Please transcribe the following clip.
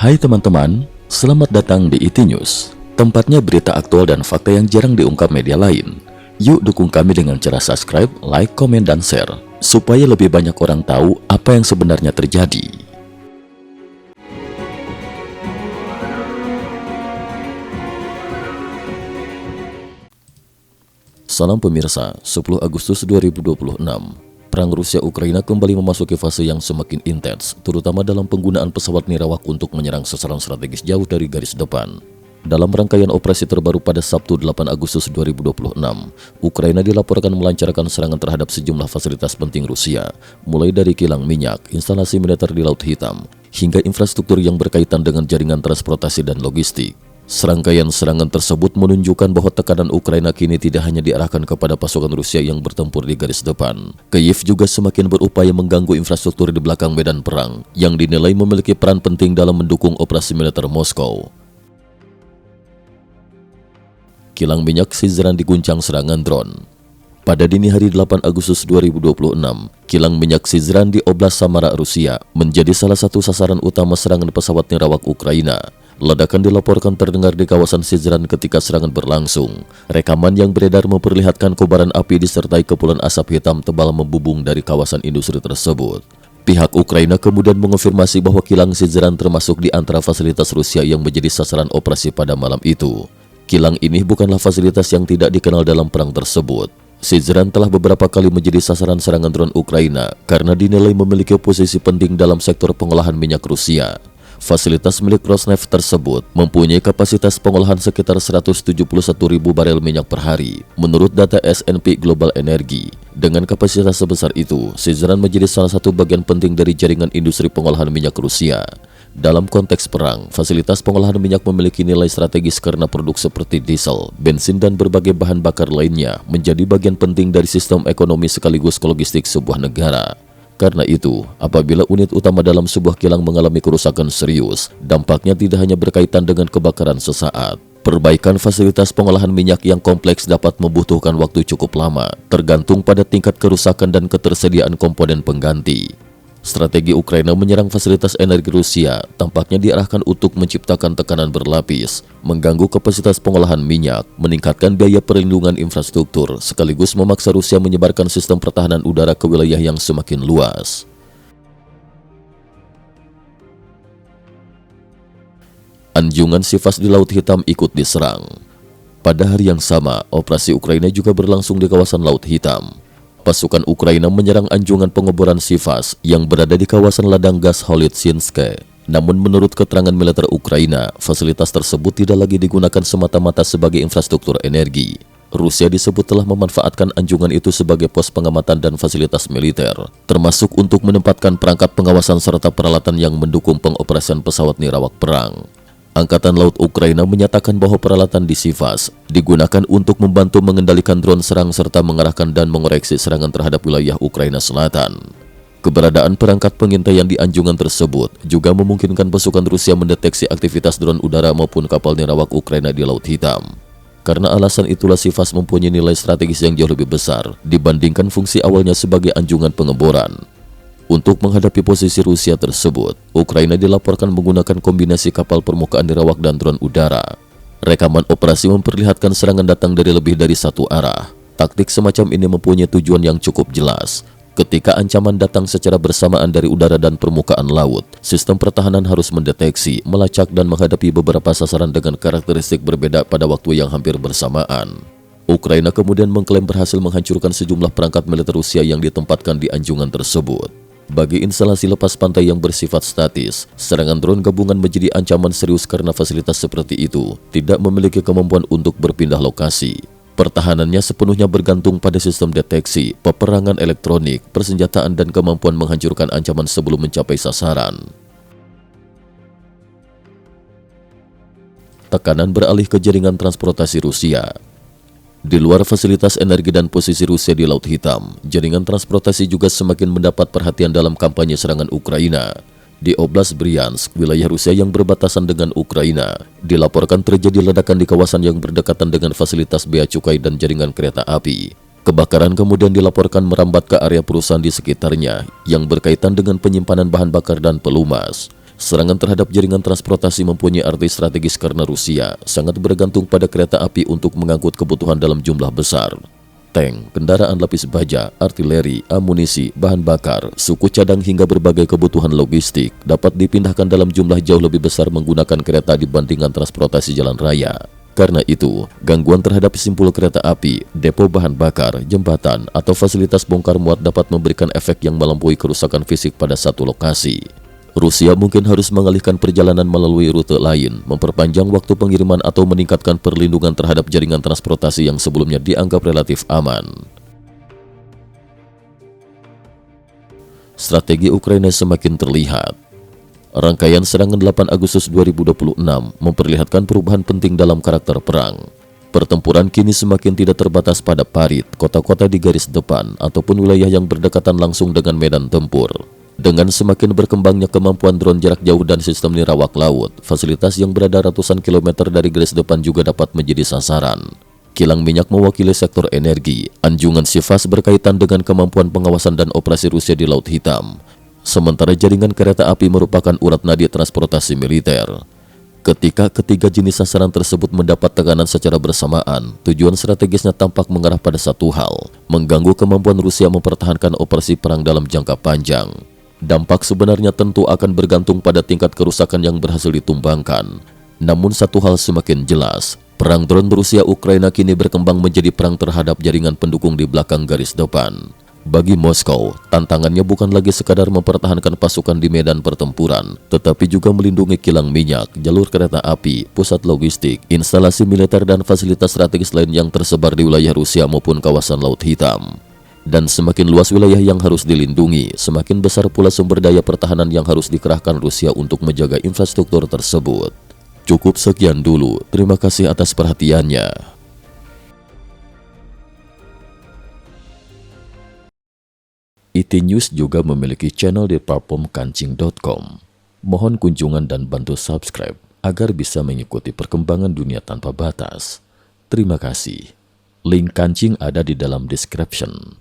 Hai teman-teman, selamat datang di IT News, tempatnya berita aktual dan fakta yang jarang diungkap media lain. Yuk dukung kami dengan cara subscribe, like, komen, dan share, supaya lebih banyak orang tahu apa yang sebenarnya terjadi. Salam pemirsa, 10 Agustus 2026. Perang Rusia-Ukraina kembali memasuki fase yang semakin intens, terutama dalam penggunaan pesawat nirawak untuk menyerang sasaran strategis jauh dari garis depan. Dalam rangkaian operasi terbaru pada Sabtu 8 Agustus 2026, Ukraina dilaporkan melancarkan serangan terhadap sejumlah fasilitas penting Rusia, mulai dari kilang minyak, instalasi militer di Laut Hitam, hingga infrastruktur yang berkaitan dengan jaringan transportasi dan logistik. Serangkaian serangan tersebut menunjukkan bahwa tekanan Ukraina kini tidak hanya diarahkan kepada pasukan Rusia yang bertempur di garis depan. Kyiv juga semakin berupaya mengganggu infrastruktur di belakang medan perang, yang dinilai memiliki peran penting dalam mendukung operasi militer Moskow. Kilang minyak Syzran diguncang serangan drone. Pada dini hari 8 Agustus 2026, kilang minyak Syzran di Oblast Samara, Rusia, menjadi salah satu sasaran utama serangan pesawat nirawak Ukraina. Ledakan dilaporkan terdengar di kawasan Syzran ketika serangan berlangsung. Rekaman yang beredar memperlihatkan kobaran api disertai kepulan asap hitam tebal membubung dari kawasan industri tersebut. Pihak Ukraina kemudian mengonfirmasi bahwa kilang Syzran termasuk di antara fasilitas Rusia yang menjadi sasaran operasi pada malam itu. Kilang ini bukanlah fasilitas yang tidak dikenal dalam perang tersebut. Syzran telah beberapa kali menjadi sasaran serangan drone Ukraina karena dinilai memiliki posisi penting dalam sektor pengolahan minyak Rusia. Fasilitas milik Rosneft tersebut mempunyai kapasitas pengolahan sekitar 171.000 barel minyak per hari, menurut data S&P Global Energy. Dengan kapasitas sebesar itu, Syzran menjadi salah satu bagian penting dari jaringan industri pengolahan minyak Rusia. Dalam konteks perang, fasilitas pengolahan minyak memiliki nilai strategis karena produk seperti diesel, bensin, dan berbagai bahan bakar lainnya menjadi bagian penting dari sistem ekonomi sekaligus logistik sebuah negara. Karena itu, apabila unit utama dalam sebuah kilang mengalami kerusakan serius, dampaknya tidak hanya berkaitan dengan kebakaran sesaat. Perbaikan fasilitas pengolahan minyak yang kompleks dapat membutuhkan waktu cukup lama, tergantung pada tingkat kerusakan dan ketersediaan komponen pengganti. Strategi Ukraina menyerang fasilitas energi Rusia tampaknya diarahkan untuk menciptakan tekanan berlapis, mengganggu kapasitas pengolahan minyak, meningkatkan biaya perlindungan infrastruktur, sekaligus memaksa Rusia menyebarkan sistem pertahanan udara ke wilayah yang semakin luas. Anjungan Sivas di Laut Hitam ikut diserang. Pada hari yang sama, operasi Ukraina juga berlangsung di kawasan Laut Hitam. Pasukan Ukraina menyerang anjungan pengeboran Sivas yang berada di kawasan ladang gas Holytsinske. Namun menurut keterangan militer Ukraina, fasilitas tersebut tidak lagi digunakan semata-mata sebagai infrastruktur energi. Rusia disebut telah memanfaatkan anjungan itu sebagai pos pengamatan dan fasilitas militer, termasuk untuk menempatkan perangkat pengawasan serta peralatan yang mendukung pengoperasian pesawat nirawak perang. Angkatan Laut Ukraina menyatakan bahwa peralatan di Sivas digunakan untuk membantu mengendalikan drone serang serta mengarahkan dan mengoreksi serangan terhadap wilayah Ukraina Selatan. Keberadaan perangkat pengintaian di anjungan tersebut juga memungkinkan pasukan Rusia mendeteksi aktivitas drone udara maupun kapal nirawak Ukraina di Laut Hitam. Karena alasan itulah Sivas mempunyai nilai strategis yang jauh lebih besar dibandingkan fungsi awalnya sebagai anjungan pengeboran. Untuk menghadapi posisi Rusia tersebut, Ukraina dilaporkan menggunakan kombinasi kapal permukaan nirawak dan drone udara. Rekaman operasi memperlihatkan serangan datang dari lebih dari satu arah. Taktik semacam ini mempunyai tujuan yang cukup jelas. Ketika ancaman datang secara bersamaan dari udara dan permukaan laut, sistem pertahanan harus mendeteksi, melacak, dan menghadapi beberapa sasaran dengan karakteristik berbeda pada waktu yang hampir bersamaan. Ukraina kemudian mengklaim berhasil menghancurkan sejumlah perangkat militer Rusia yang ditempatkan di anjungan tersebut. Bagi instalasi lepas pantai yang bersifat statis, serangan drone gabungan menjadi ancaman serius karena fasilitas seperti itu tidak memiliki kemampuan untuk berpindah lokasi. Pertahanannya sepenuhnya bergantung pada sistem deteksi, peperangan elektronik, persenjataan, dan kemampuan menghancurkan ancaman sebelum mencapai sasaran. Tekanan beralih ke jaringan transportasi Rusia. Di luar fasilitas energi dan posisi Rusia di Laut Hitam, jaringan transportasi juga semakin mendapat perhatian dalam kampanye serangan Ukraina. Di Oblast Bryansk, wilayah Rusia yang berbatasan dengan Ukraina, dilaporkan terjadi ledakan di kawasan yang berdekatan dengan fasilitas bea cukai dan jaringan kereta api. Kebakaran kemudian dilaporkan merambat ke area perusahaan di sekitarnya yang berkaitan dengan penyimpanan bahan bakar dan pelumas. Serangan terhadap jaringan transportasi mempunyai arti strategis karena Rusia sangat bergantung pada kereta api untuk mengangkut kebutuhan dalam jumlah besar. Tank, kendaraan lapis baja, artileri, amunisi, bahan bakar, suku cadang hingga berbagai kebutuhan logistik dapat dipindahkan dalam jumlah jauh lebih besar menggunakan kereta dibandingkan transportasi jalan raya. Karena itu, gangguan terhadap simpul kereta api, depo bahan bakar, jembatan, atau fasilitas bongkar muat dapat memberikan efek yang melampaui kerusakan fisik pada satu lokasi. Rusia mungkin harus mengalihkan perjalanan melalui rute lain, memperpanjang waktu pengiriman atau meningkatkan perlindungan terhadap jaringan transportasi yang sebelumnya dianggap relatif aman. Strategi Ukraina semakin terlihat. Rangkaian serangan 8 Agustus 2026 memperlihatkan perubahan penting dalam karakter perang. Pertempuran kini semakin tidak terbatas pada parit, kota-kota di garis depan, ataupun wilayah yang berdekatan langsung dengan medan tempur. Dengan semakin berkembangnya kemampuan drone jarak jauh dan sistem nirawak laut, fasilitas yang berada ratusan kilometer dari garis depan juga dapat menjadi sasaran. Kilang minyak mewakili sektor energi, anjungan Sivas berkaitan dengan kemampuan pengawasan dan operasi Rusia di Laut Hitam. Sementara jaringan kereta api merupakan urat nadi transportasi militer. Ketika ketiga jenis sasaran tersebut mendapat tekanan secara bersamaan, tujuan strategisnya tampak mengarah pada satu hal, mengganggu kemampuan Rusia mempertahankan operasi perang dalam jangka panjang. Dampak sebenarnya tentu akan bergantung pada tingkat kerusakan yang berhasil ditumbangkan. Namun satu hal semakin jelas, perang drone Rusia-Ukraina kini berkembang menjadi perang terhadap jaringan pendukung di belakang garis depan. Bagi Moskow, tantangannya bukan lagi sekadar mempertahankan pasukan di medan pertempuran, tetapi juga melindungi kilang minyak, jalur kereta api, pusat logistik, instalasi militer dan fasilitas strategis lain yang tersebar di wilayah Rusia maupun kawasan Laut Hitam. Dan semakin luas wilayah yang harus dilindungi, semakin besar pula sumber daya pertahanan yang harus dikerahkan Rusia untuk menjaga infrastruktur tersebut. Cukup sekian dulu, terima kasih atas perhatiannya. IT News juga memiliki channel di platform kancing.com. Mohon kunjungan dan bantu subscribe agar bisa mengikuti perkembangan dunia tanpa batas. Terima kasih. Link kancing ada di dalam description.